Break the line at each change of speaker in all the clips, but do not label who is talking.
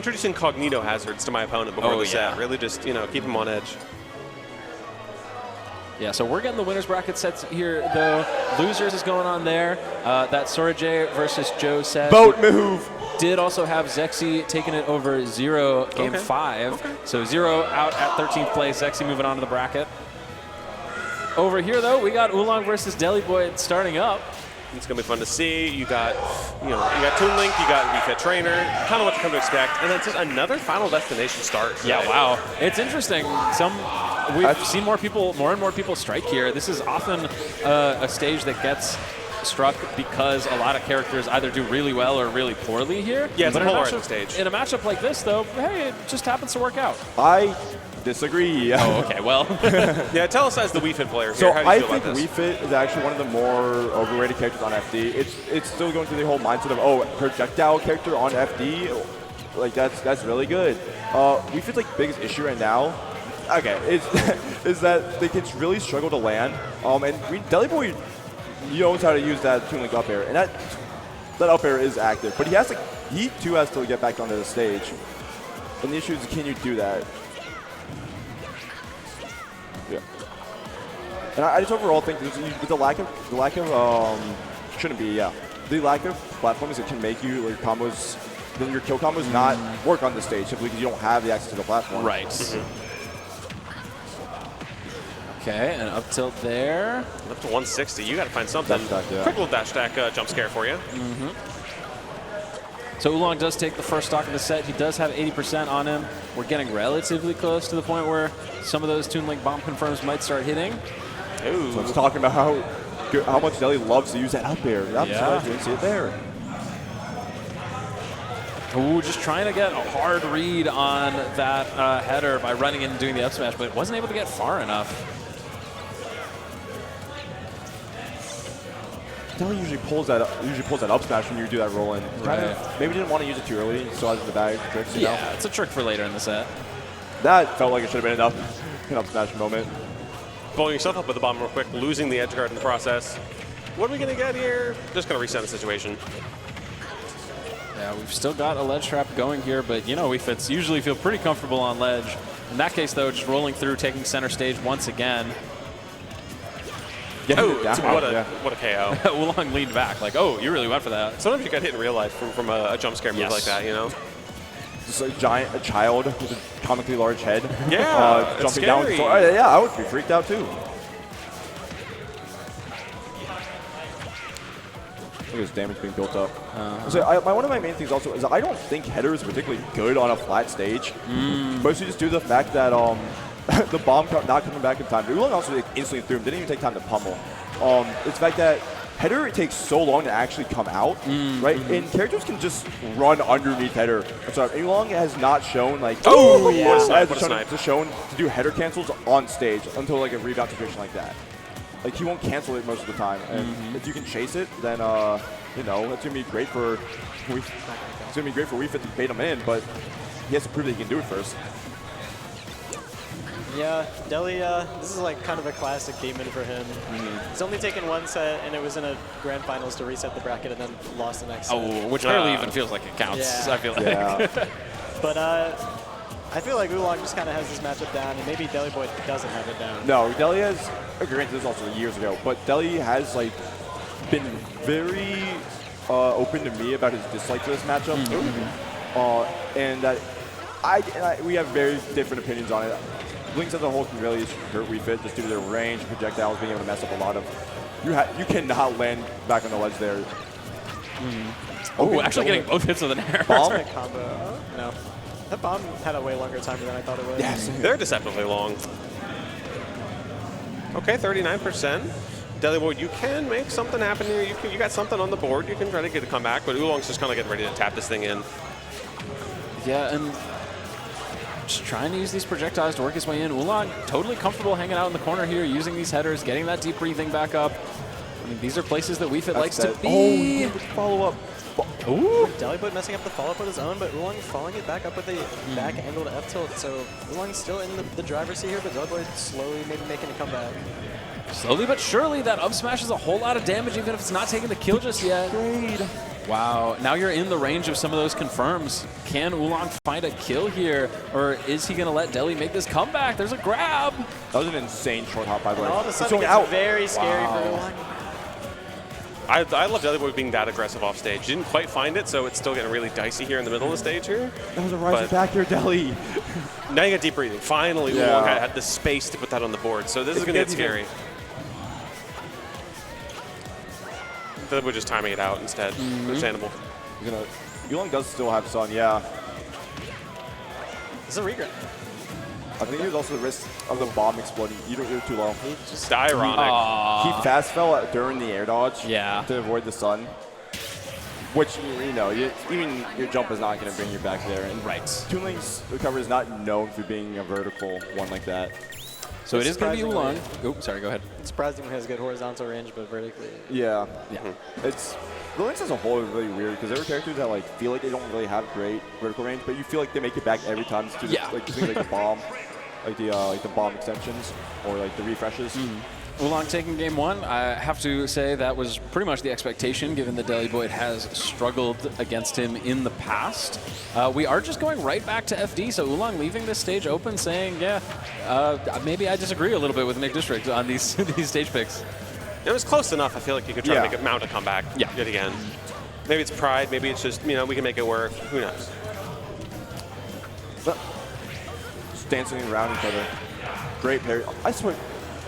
introducing incognito hazards to my opponent before the set. Really just, you know, keep him on edge.
Yeah, so we're getting the winners bracket sets here, though. Losers is going on there. That Sorajay versus Joe set.
Boat move.
Did also have Zexy taking it over Zero game 5.
Okay.
So Zero out at 13th place. Zexy moving on to the bracket. Over here, though, we got Oolong versus Deliboid starting up.
It's going to be fun to see. You got, you got Toon Link, you got Wii Fit Trainer, kind of what to come to expect. And then just another Final Destination start.
Yeah, wow. It's interesting. We've seen more and more people strike here. This is often a stage that gets struck because a lot of characters either do really well or really poorly here.
Yeah, it's
but
a polarizing stage.
In a matchup like this, though, hey, it just happens to work out.
I disagree.
Oh, okay, well.
Yeah, tell us as the Wii Fit player
So
here, how do you feel about
Wii
this?
Fit is actually one of the more overrated characters on FD. It's still going through the whole mindset of, oh, projectile character on FD, like that's really good. Wii Fit's like biggest issue right now, is that they can really struggle to land. And Deliboid knows how to use that Toon Link up air, and that up air is active, but he too has to get back onto the stage. And the issue is, can you do that? Yeah. And I just overall think the lack of shouldn't be, the lack of platforms that can make your combos, your kill combos not work on the stage simply because you don't have the access to the platform.
Right. Okay, and up tilt there.
Up to 160. You got to find something.
Dash stack,
Quick little dash stack jump scare for you.
So Oolong does take the first stock of the set. He does have 80% on him. We're getting relatively close to the point where some of those Toon Link bomb confirms might start hitting.
Ooh. So it's talking about how much Deli loves to use that up air. I'm surprised you didn't see it there.
Ooh, just trying to get a hard read on that header by running in and doing the up smash, but wasn't able to get far enough.
Deli usually pulls that up smash when you do that roll in.
Right.
Maybe didn't want to use it too early, so I was in the bag tricks. You know?
It's a trick for later in the set.
That felt like it should have been an up smash moment.
Blowing yourself up with the bomb real quick, losing the edge guard in the process. What are we going to get here? Just going to reset the situation.
Yeah, we've still got a ledge trap going here, but we usually feel pretty comfortable on ledge. In that case, though, just rolling through, taking center stage once again.
Yeah, what a KO.
Oolong leaned back, like, oh, you really went for that.
Sometimes you get hit in real life from a jump scare move like that,
Just a child with a comically large head.
Yeah,
jumping down. Yeah, I would be freaked out too. Look at this damage being built up. So one of my main things also is I don't think header is particularly good on a flat stage. Mostly just due to the fact that the bomb not coming back in time. Oolong also instantly threw him. Didn't even take time to pummel. It's the fact that header, it takes so long to actually come out, right? And characters can just run underneath header. So Oolong has not shown shown to do header cancels on stage until like a rebound situation like that. Like he won't cancel it most of the time, and if you can chase it, then that's gonna be great for Wii Fit to bait him in, but he has to prove that he can do it first.
Yeah, Deli, this is like kind of a classic demon for him. He's only taken one set, and it was in a grand finals to reset the bracket and then lost the next set.
Oh, which barely even feels like it counts, I feel like.
Yeah.
But I feel like Oolong just kind of has this matchup down, and maybe Deliboid doesn't have it down.
No, Deli has, granted this was also years ago, but Deli has been very open to me about his dislike to this matchup. And that we have very different opinions on it. Links as a whole can really hurt Wii Fit just due to their range, projectiles, being able to mess up a lot of. You cannot land back on the ledge there.
Oh, actually getting both hits with an air.
Bomb?
Combo. No. That bomb had a way longer timer than I thought it would.
Yes.
They're deceptively long. Okay, 39%. Deliboid, you can make something happen here. You got something on the board. You can try to get a comeback, but Oolong's just kind of getting ready to tap this thing in.
Yeah, and just trying to use these projectiles to work his way in. Oolong totally comfortable hanging out in the corner here, using these headers, getting that deep breathing back up. I mean, these are places that Wii Fit likes to be.
Oh, follow up.
Ooh.
Deliboid messing up the follow-up with his own, but Oolong following it back up with a back angle to F tilt. So Oolong's still in the driver's seat here, but Deliboid slowly maybe making a comeback.
Slowly but surely, that up smash is a whole lot of damage, even if it's not taking the kill just yet. Wow, now you're in the range of some of those confirms. Can Oolong find a kill here, or is he going to let Deli make this comeback? There's a grab.
That was an insane short hop, by the way.
All of a
It's
sudden,
going
it's
out.
very scary for Oolong.
I love Deliboid being that aggressive off stage. Didn't quite find it, so it's still getting really dicey here in the middle of the stage here.
That was a rising
But-
back here, Deli.
Now you got deep breathing. Finally,
Yeah.
Oolong had the space to put that on the board. So this is going to get scary. Deliboid just timing it out instead. Understandable.
Oolong does still have Sun, yeah.
It's a regret.
I think there's also the risk of the bomb exploding. You don't get too low.
Just ironic.
He fast fell during the air dodge
Yeah.
to avoid the sun. Which, you know, even your jump is not going to bring you back there. And
Right.
Toon Link's recovery is not known for being a vertical one like that.
So it is going to be
Surprisingly-
Oolong. Oops, sorry, go ahead.
It's surprising he has good horizontal range, but vertically.
Yeah.
Yeah.
It's the Lynx as a whole is really weird because there are characters that like feel like they don't really have great vertical range, but you feel like they make it back every time to
Yeah.
like things like the bomb, like the bomb extensions or like the refreshes.
Oolong taking game one. I have to say that was pretty much the expectation, given that Deliboid has struggled against him in the past. We are just going right back to FD, so Oolong leaving this stage open, saying, yeah, maybe I disagree a little bit with Nick District on these these stage picks.
It was close enough. I feel like you could try
Yeah.
to make it mount a comeback
Yeah.
yet again. Maybe it's pride. Maybe it's just, you know, we can make it work. Who knows?
But just dancing around each other. Great parry. I swear,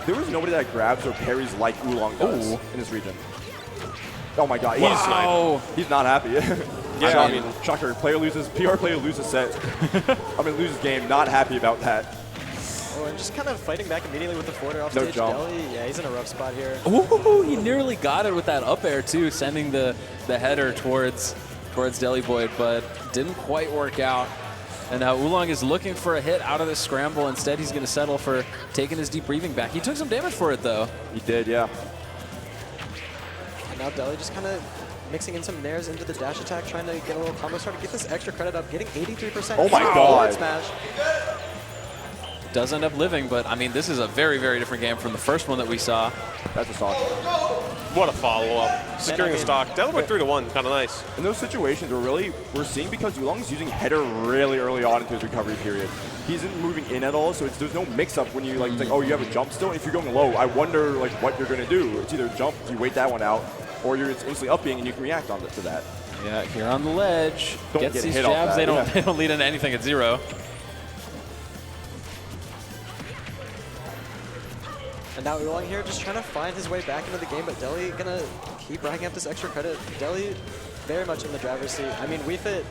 there was nobody that grabs or parries like Oolong does in this region. Oh my god,
Wow.
he's not happy.
Yeah,
Shocker.
I mean-
Shocker. Player loses, PR player loses set. I mean, loses game, not happy about that.
Oh, and just kind of fighting back immediately with the forwarder off
No
stage.
jump.
Deli, yeah, he's in a rough spot here.
Ooh, he nearly got it with that up air too, sending the header towards Deliboid, but didn't quite work out. And now Oolong is looking for a hit out of this scramble. Instead, he's going to settle for taking his deep breathing back. He took some damage for it, though.
He did, yeah.
And now Deli just kind of mixing in some nairs into the dash attack, trying to get a little combo start to get this extra credit up, getting 83%.
Oh my
forward
God.
Smash.
Does end up living, but I mean, this is a very, very different game from the first one that we saw.
That's a stock.
What a follow-up. Securing the stock. Deliboid 3-1. Kind of nice.
In those situations, we're seeing because Oolong's using header really early on into his recovery period. He isn't moving in at all, so there's no mix-up when you like, it's like, oh, you have a jump still. If you're going low, I wonder like what you're gonna do. It's either jump, you wait that one out, or you're instantly upping and you can react on to that.
Yeah, here on the ledge,
Don't
gets
get
these
hit off
jabs.
that,
They don't lead into anything at zero.
And now Oolong here just trying to find his way back into the game, but Deli gonna keep racking up this extra credit. Deli very much in the driver's seat. I mean, Wii Fit,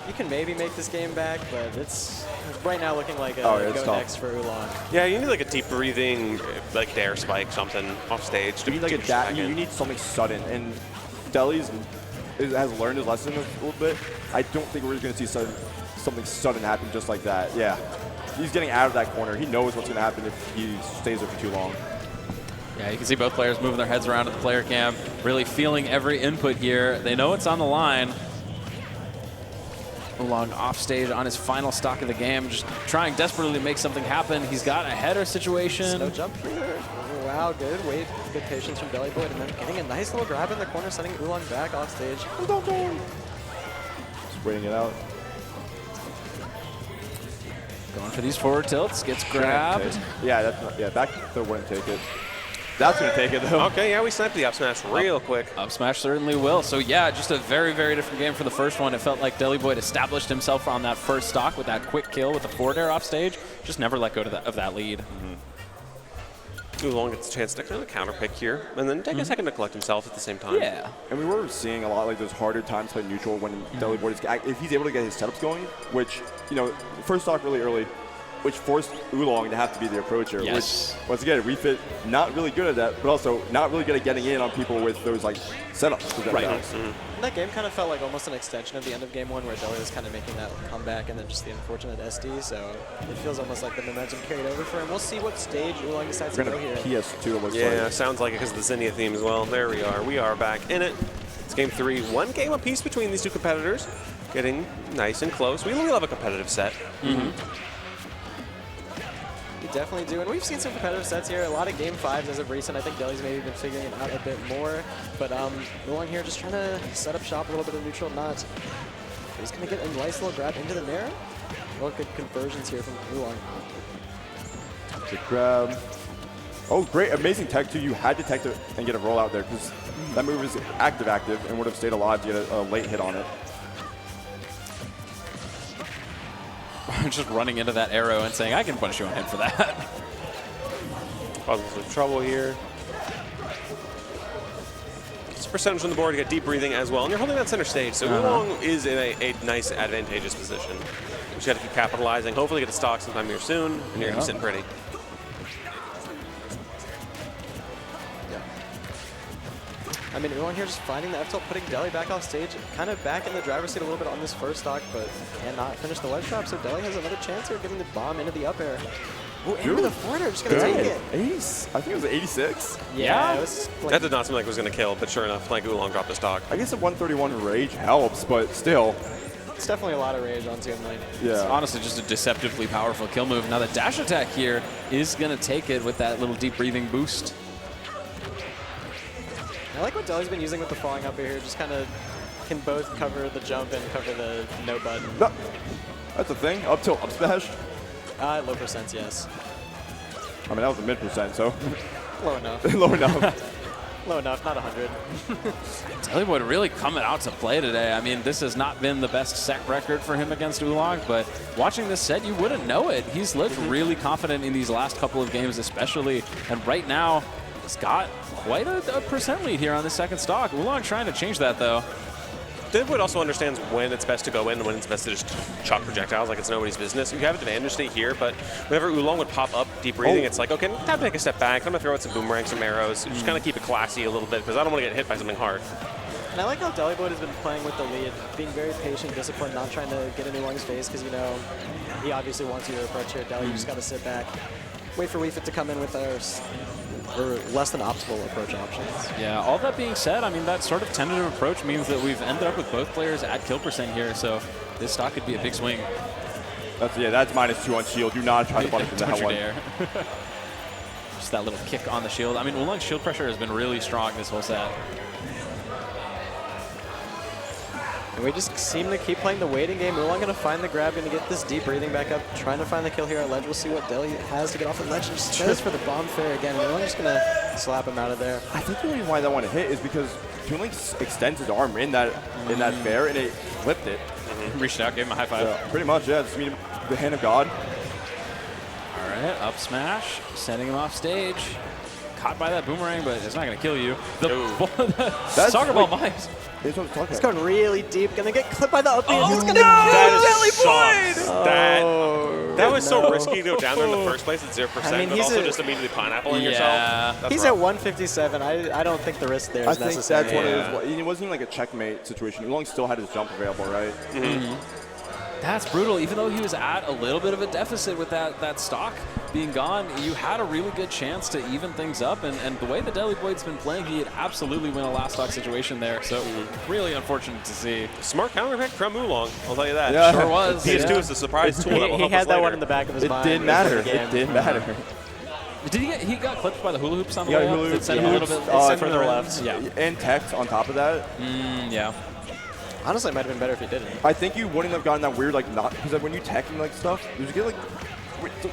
you can maybe make this game back, but it's right now looking like a
it's
go
tough.
next for Oolong.
Yeah, you need like a deep breathing, like dare spike, something off stage.
You need like a
get
you need something sudden, and Deli's has learned his lesson a little bit. I don't think we're going to see something sudden happen just like that. Yeah, he's getting out of that corner. He knows what's going to happen if he stays there for too long.
Yeah, you can see both players moving their heads around at the player cam, really feeling every input here. They know it's on the line. Oolong off stage on his final stock of the game, just trying desperately to make something happen. He's got a header situation.
No jump here. Wow, good wait, good patience from Deliboid, and then getting a nice little grab in the corner, sending Oolong back off stage.
Just waiting it out.
Going for these forward tilts, gets grabbed.
Yeah, back throw wouldn't take it. That's going to take it, though.
Okay, yeah, we sniped the up smash real quick.
Up smash certainly will. So yeah, just a very, very different game from the first one. It felt like Deliboid established himself on that first stock with that quick kill with the forward air off stage. Just never let go of that lead.
Oolong gets a chance to kind of counter pick here, and then take a second to collect himself at the same time.
Yeah.
And we were seeing a lot like those harder times play neutral when Delaware is, if he's able to get his setups going, which, you know, first stock really early, which forced Oolong to have to be the approacher.
Yes.
Which, once again, Refit not really good at that, but also not really good at getting in on people with those like setups.
Right.
And that game kind of felt like almost an extension of the end of game one, where Deli was kind of making that comeback, and then just the unfortunate SD. So it feels almost like the momentum carried over for him. We'll see what stage Oolong decides to
We're
go
going to
here.
PS2, it looks
Yeah,
like.
sounds like it because of the Zinnia theme as well. There we are. We are back in it. It's game 3. One game apiece between these two competitors. Getting nice and close. We love a competitive set.
definitely do. And we've seen some competitive sets here. A lot of game 5s as of recent. I think Delhi's maybe been figuring it out a bit more. But Oolong here just trying to set up shop a little bit of neutral nut. He's going to get a nice little grab into the Nair. Well, good conversions here from Oolong.
Good grab. Oh, great. Amazing tech, too. You had to tech and get a roll out there because that move is active and would have stayed alive to get a late hit on it.
Just running into that arrow and saying, I can punish you on him for that.
Causing some trouble here. It's percentage on the board. You got deep breathing as well. And you're holding that center stage. So Oolong is in a nice, advantageous position. You just got to keep capitalizing. Hopefully get a stock sometime here soon. And you're going to be sitting pretty.
I mean, Oolong here just finding the F-tilt, putting Delhi back off stage, kind of back in the driver's seat a little bit on this first stock, but cannot finish the ledge trap, so Delhi has another chance here, getting the bomb into the up air. Oh, into the forward air, just going to take it.
Ace. I think it was 86.
Yeah. It was like,
That did not seem like it was going to kill, but sure enough, like Oolong dropped the stock.
I guess a 131 rage helps, but still.
it's definitely a lot of rage on TM Lane.
Yeah.
It's honestly just a deceptively powerful kill move. Now the dash attack here is going to take it with that little deep breathing boost.
I like what Delhi's been using with the falling up here, just kind of can both cover the jump and cover the no button.
No. That's a thing. Up tilt, up smash.
Low percents, yes.
I mean, that was a mid percent, so.
Low enough.
Low enough.
Low enough, not 100.
Deliboid really coming out to play today. I mean, this has not been the best set record for him against Oolong, but watching this set, you wouldn't know it. He's looked really confident in these last couple of games especially, and right now, he's got quite a percent lead here on the second stock. Oolong trying to change that, though.
Deliboid also understands when it's best to go in and when it's best to just chuck projectiles like it's nobody's business. You have an advantage state here, but whenever Oolong would pop up deep breathing, it's like, okay, time to take a step back. I'm going to throw out some boomerangs, some arrows. Just kind of keep it classy a little bit because I don't want to get hit by something hard.
And I like how Deliboid has been playing with the lead, being very patient, disciplined, not trying to get in Oolong's face because, you know, he obviously wants you to approach here. Deli, you just got to sit back, wait for Weefit to come in with theirs. Or less than optimal approach options.
Yeah, all that being said, I mean, that sort of tentative approach means that we've ended up with both players at kill percent here, so this stock could be a big swing.
That's -2 on shield. Do not try to button
Don't
that
you
one.
dare. Just that little kick on the shield. I mean, Oolong's shield pressure has been really strong this whole set.
And we just seem to keep playing the waiting game. Oolong going to find the grab, going to get this deep breathing back up, trying to find the kill here at ledge. We'll see what Deli has to get off the ledge. And just goes for the bomb fair again. Oolong just going to slap him out of there.
I think the reason why that one hit is because Toon extends his arm in that fair and it flipped it.
Reached out, gave him a high five.
Yeah, pretty much, yeah. Just mean the hand of God.
All right, up smash, sending him off stage. Caught by that boomerang, but it's not going to kill you. The soccer ball vibes.
That's what I'm talking
It's
about.
going really deep. Going to get clipped by the up B.
Oh,
It's going
no!
to
That sucks. That was so
no.
risky to go down there in the first place at 0%,
I mean,
but
he's
also
a-
just immediately pineappling
Yeah.
yourself. That's
He's
rough.
at 157. I don't think the risk there is
I think
necessary.
that's what
Yeah.
it is. It wasn't even like a checkmate situation. Oolong still had his jump available, right?
That's brutal. Even though he was at a little bit of a deficit with that stock being gone, you had a really good chance to even things up. And the way the Deliboid's been playing, he had absolutely win a last stock situation there. So really unfortunate to see.
Smart counter pick from Oolong, I'll tell you that.
Yeah.
Sure was.
PS2
Yeah.
is a surprise tool that will
He
help
had
us
that
later.
one in the back of his
It
mind.
did matter.
before the game.
It did matter.
Did he got clipped by the hula hoops on the
Yeah,
way
hula
up? It
hoops,
sent him a
yeah.
little bit
It's
further
further
left.
left.
Yeah.
And text on top of that.
Yeah.
Honestly, it might have been better if he didn't.
I think you wouldn't have gotten that weird, like, not, because like, when you teching like stuff, you just get like,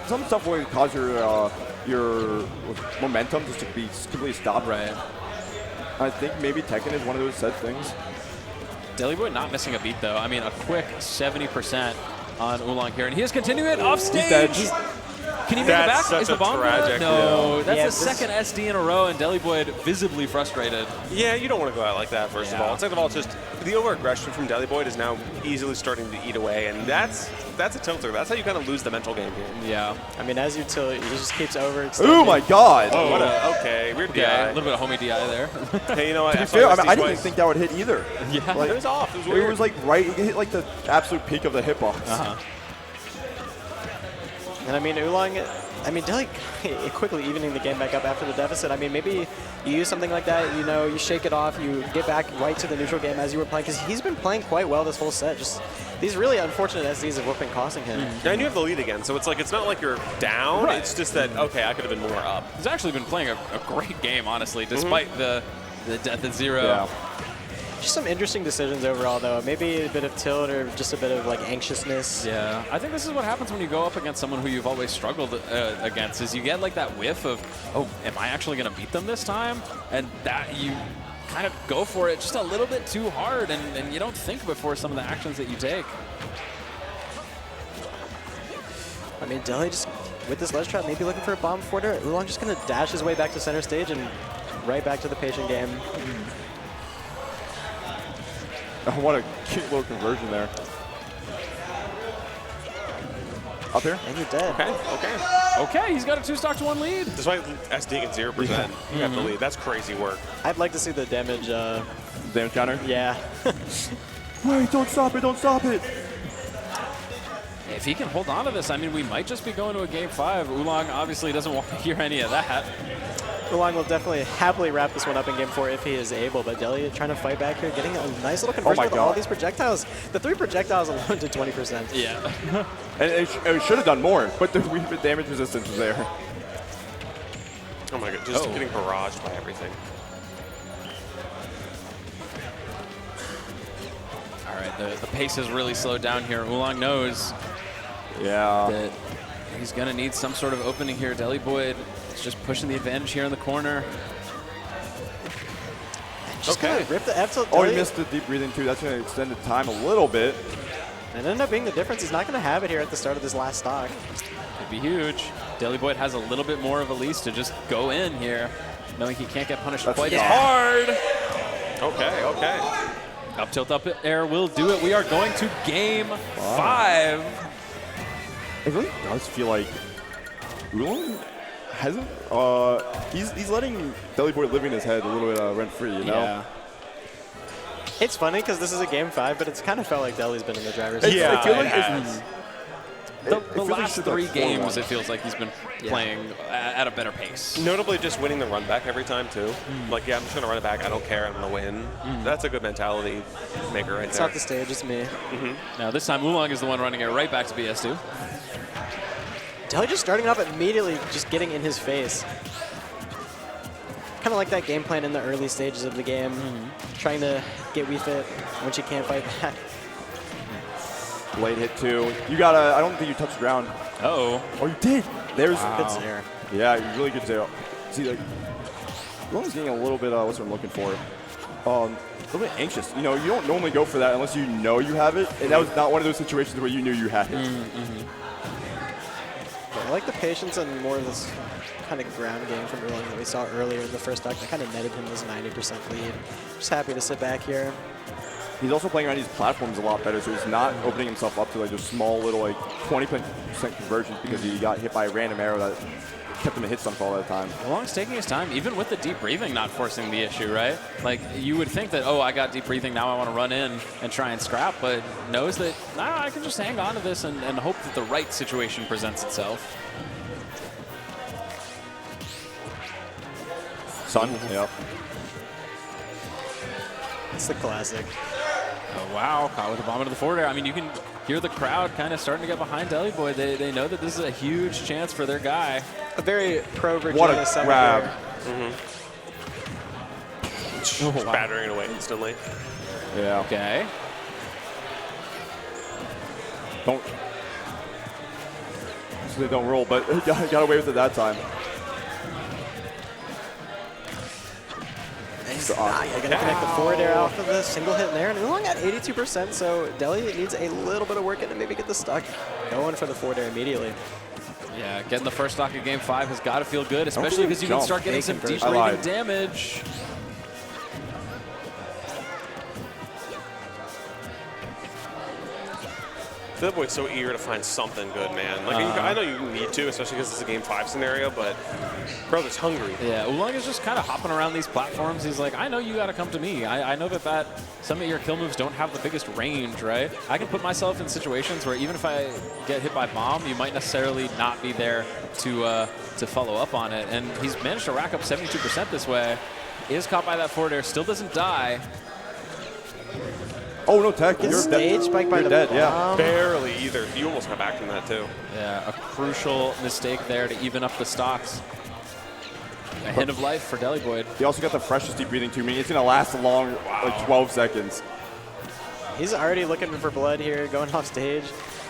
some stuff will cause your momentum just to be completely stopped.
Right.
I think maybe Tekken is one of those said things.
Deliboid not missing a beat, though. I mean, a quick 70% on Oolong here. And he is continuing it off stage.
He's dead.
Can he make it
That's
back?
such
Is the
a
bomb
tragic-
No, that's
Yeah,
the
this-
second SD in a row, and Deliboid visibly frustrated.
Yeah, you don't want to go out like that, first of
Yeah.
all. Second of all, it's just the over-aggression from Deliboid is now easily starting to eat away, and that's a tilter. That's how you kind of lose the mental game here.
Yeah.
I mean, as utility, he just keeps overextending.
Oh my God!
Oh, what a, okay, weird
Yeah, a
DI.
little bit of homie DI there.
Hey, you know what?
To be
I saw
fair, I
this
mean, I didn't even
twice.
think that would hit either.
Yeah.
Like,
It was off. It was weird.
It was like right. It hit like the absolute peak of the hitbox.
And I mean, Oolong, I mean, Delhi quickly evening the game back up after the deficit. I mean, maybe you use something like that, you know, you shake it off, you get back right to the neutral game as you were playing, because he's been playing quite well this whole set. Just these really unfortunate SDs have what been costing him.
And you have the lead again, so it's like, it's not like you're down,
Right.
it's just that, okay, I could have been more up.
He's actually been playing a great game, honestly, despite the death at 0.
Yeah.
Just some interesting decisions overall, though. Maybe a bit of tilt or just a bit of like anxiousness.
Yeah, I think this is what happens when you go up against someone who you've always struggled against, is you get like that whiff of, oh, am I actually going to beat them this time? And that you kind of go for it just a little bit too hard, and you don't think before some of the actions that you take.
I mean, Delhi just, with this ledge trap, maybe looking for a bomb forwarder. Oolong just going to dash his way back to center stage and right back to the patient game.
What a cute little conversion there. Up here?
And you're dead.
Okay.
Okay, he's got a 2-stock to 1 lead.
Despite SD at 0%, you have the lead. That's crazy work.
I'd like to see the damage.
Damage counter?
Yeah.
Wait, don't stop it, don't stop it.
If he can hold on to this, I mean, we might just be going to a game 5. Oolong obviously doesn't want to hear any of that.
Oolong will definitely happily wrap this one up in game 4 if he is able, but Delhi trying to fight back here, getting a nice little conversion with all these projectiles. The 3 projectiles alone to 20%.
Yeah.
And it should have done more, but the damage resistance was there.
Oh my god, just getting barraged by everything.
All right, the pace has really slowed down here. Oolong knows
Yeah.
that he's going to need some sort of opening here. Deliboid is just pushing the advantage here in the corner.
Just gonna rip the F tilt.
Oh, he missed the deep breathing too. That's going to extend the time a little bit.
And it ended up being the difference. He's not going to have it here at the start of this last stock.
Could be huge. Deliboid has a little bit more of a leash to just go in here, knowing he can't get punished quite as hard.
Okay, okay.
Up tilt, up air will do it. We are going to game 5.
It really does feel like Oolong hasn't. He's letting Deliboid live in his head a little bit rent free, you know.
Yeah.
It's funny because this is a game 5, but it's kind of felt like Delhi's been in the driver's seat.
Yeah,
Yeah,
I feel
it
like
has.
The last 3 games, it feels like he's been playing at a better pace.
Notably just winning the run back every time too. Like, yeah, I'm just gonna run it back, I don't care, I'm gonna win. That's a good mentality maker right
It's
there.
not the stage, it's me.
Now this time Oolong is the one running it right back to BS2.
Delhi just starting off immediately, just getting in his face. Kind of like that game plan in the early stages of the game, trying to get Wii Fit when she can't fight back.
Late hit too. You gotta. I don't think you touched the ground.
Uh-oh.
Oh, you did. There's.
Good zero.
Yeah, really good zero. See, like, Oolong's getting a little bit. What's what I'm looking for? A little bit anxious. You know, you don't normally go for that unless you know you have it, and that was not one of those situations where you knew you had it.
I like the patience and more of this kind of ground game from Oolong that we saw earlier in the first stock that kind of netted him this 90% lead. Just happy to sit back here.
He's also playing around these platforms a lot better, so he's not opening himself up to like those small little like 20% conversions because he got hit by a random arrow that kept him in hit stun for all that time.
Oolong's taking his time, even with the deep breathing not forcing the issue, right? Like, you would think that, oh, I got deep breathing, now I want to run in and try and scrap, but knows that, nah, I can just hang on to this and hope that the right situation presents itself.
Sun? Yep.
It's the classic.
Oh, wow, caught with a bomb into the forward air. I mean, you can hear the crowd kind of starting to get behind Deliboid. They know that this is a huge chance for their guy.
A very pro-Virginia
What a
summit
grab.
here.
Just battering it away instantly.
Yeah.
Okay.
Don't. So they don't roll, but he got away with it that time.
He's not going to connect the forward air off of the single hit there, and Oolong at 82%, so Delhi needs a little bit of work in to maybe get the stuck. Going for the forward air immediately.
Yeah, getting the first stock of game 5 has got to feel good, especially because you can start getting some deep breathing damage.
Deliboid's so eager to find something good, man. Like I know you need to, especially because it's a Game 5 scenario, but brother's hungry.
Yeah, Oolong is just kind of hopping around these platforms. He's like, I know you got to come to me. I know that some of your kill moves don't have the biggest range, right? I can put myself in situations where even if I get hit by bomb, you might necessarily not be there to follow up on it. And he's managed to rack up 72% this way. Is caught by that forward air, still doesn't die.
Oh, no, Tech.
Good
You're
stage spike by
You're
the
dead, yeah.
bomb.
Barely either. You almost got back from that, too.
Yeah, a crucial mistake there to even up the stocks. A hint of life for Deliboid.
He also got the freshest deep breathing too. I mean, it's going to last a long, like 12 seconds.
He's already looking for blood here, going off stage.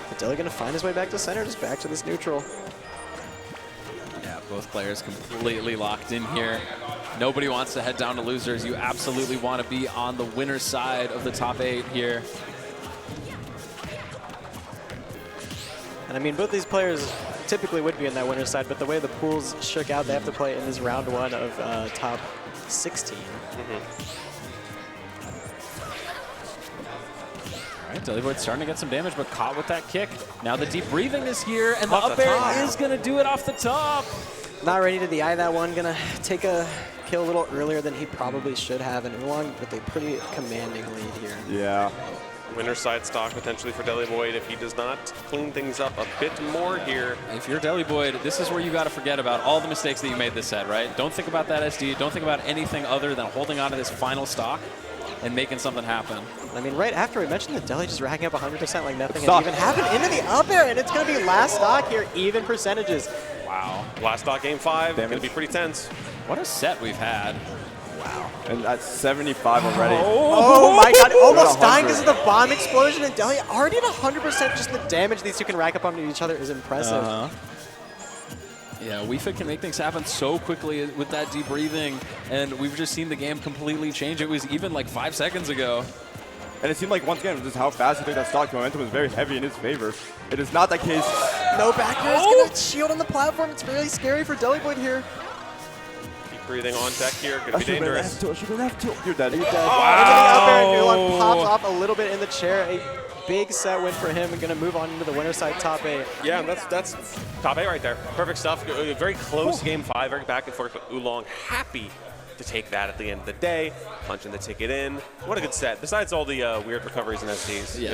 But Deli gonna find his way back to center, just back to this neutral.
Yeah, both players completely locked in here. Nobody wants to head down to losers. You absolutely want to be on the winner's side of the top 8 here.
And I mean, both these players typically would be in that winner's side, but the way the pools shook out, they have to play in this round 1 of top 16.
All right, Deliboid's starting to get some damage, but caught with that kick. Now the deep breathing is here, and the
Off
up
the
air
top.
is going to do it off the top.
Not ready to DI that one, gonna take a kill a little earlier than he probably should have, and Oolong with a pretty commanding lead here.
Yeah.
Winner's side stock potentially for Deliboid if he does not clean things up a bit more here.
If you're Deliboid, this is where you got to forget about all the mistakes that you made this set, right? Don't think about that SD. Don't think about anything other than holding on to this final stock and making something happen.
I mean, right after we mentioned that Deli just racking up 100% like nothing
Stock.
had even happened into the up air, and it's going to be last stock here, even percentages.
Wow.
Last stock Game 5,
Damage.
going to be pretty tense.
What a set we've had.
And that's 75 already.
Oh my god, almost
100.
dying because of the bomb explosion, and Deli already at 100%. Just the damage these two can rack up onto each other is impressive.
Yeah, Weefit can make things happen so quickly with that deep breathing, and we've just seen the game completely change. It was even like 5 seconds ago.
And it seemed like, once again, just how fast he took that stock, momentum was very heavy in his favor. It is not the case.
No back air is going to shield on the platform. It's really scary for Deliboid here.
Keep breathing on deck here, going to be dangerous.
You're dead.
Into the up air, and Oolong pops off a little bit in the chair. A big set win for him, and going to move on into the winner's side top 8.
Yeah, that's top 8 right there. Perfect stuff. Very close Game 5, very back and forth with Oolong. Happy to take that at the end of the day, punching the ticket in. What a good set. Besides all the weird recoveries and SDs.
Yeah,